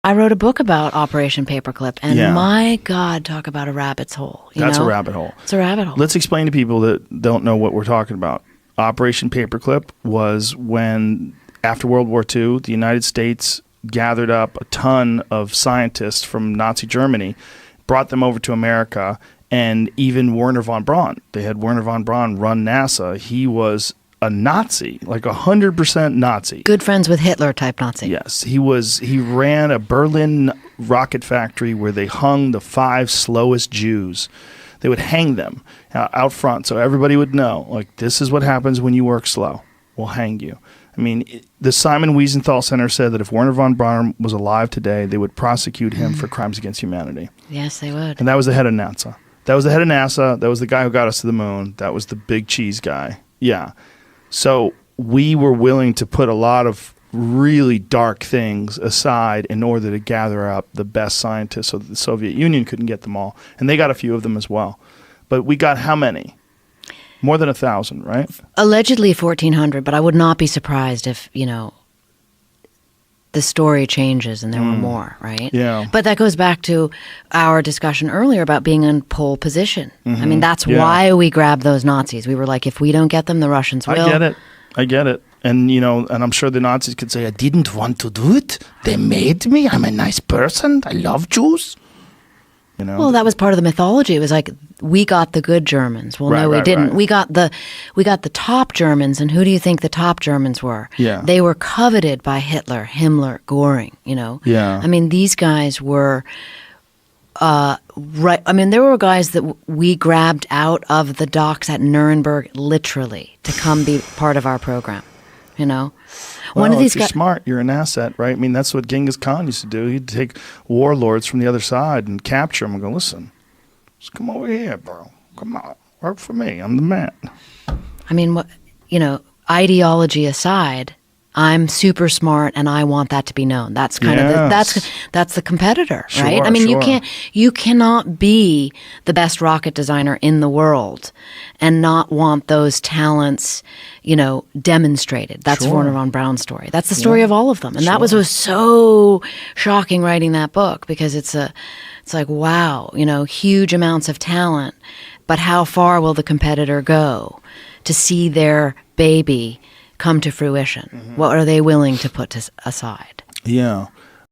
I wrote a book about Operation Paperclip, and my God, talk about a rabbit's hole. That's a rabbit hole. It's a rabbit hole. Let's explain to people that don't know what we're talking about. Operation Paperclip was when, after World War II, the United States gathered up a ton of scientists from Nazi Germany, brought them over to America, and even Wernher von Braun. They had Wernher von Braun run NASA. He was a Nazi, like 100% Nazi. Good friends with Hitler type Nazi. Yes. He ran a Berlin rocket factory where they hung the 5 slowest Jews. They would hang them out front so everybody would know, like, this is what happens when you work slow. We'll hang you. I mean, the Simon Wiesenthal Center said that if Wernher von Braun was alive today, they would prosecute him for crimes against humanity. Yes, they would. And that was the head of NASA. That was the head of NASA. That was the guy who got us to the moon. That was the big cheese guy. Yeah. So we were willing to put a lot of really dark things aside in order to gather up the best scientists so that the Soviet Union couldn't get them all. And they got a few of them as well. But we got how many? More than 1,000, right? Allegedly 1,400, but I would not be surprised if, the story changes and there were more, right? Yeah. But that goes back to our discussion earlier about being in pole position. I mean, that's why we grabbed those Nazis. We were like, if we don't get them, the Russians will. I get it. And, and I'm sure the Nazis could say, I didn't want to do it. They made me. I'm a nice person. I love Jews. Well, that was part of the mythology. It was like, we got the good Germans. Well, no, we didn't. Right. We got the top Germans, and who do you think the top Germans were? Yeah. They were coveted by Hitler, Himmler, Göring, Yeah. I mean, these guys were, right. I mean, there were guys that we grabbed out of the docks at Nuremberg, literally, to come be part of our program, Well, One of these if you're smart, you're an asset, right? I mean, that's what Genghis Khan used to do. He'd take warlords from the other side and capture them and go, listen, just come over here, bro. Come on. Work for me. I'm the man. I mean, ideology aside, I'm super smart and I want that to be known. That's kind of that's the competitor, right? Sure, I mean, sure. you cannot be the best rocket designer in the world and not want those talents, demonstrated. That's Sure. Wernher von Braun's story. That's the story of all of them. And that was so shocking writing that book, because it's like, wow, huge amounts of talent, but how far will the competitor go to see their baby come to fruition? What are they willing to put aside? Yeah.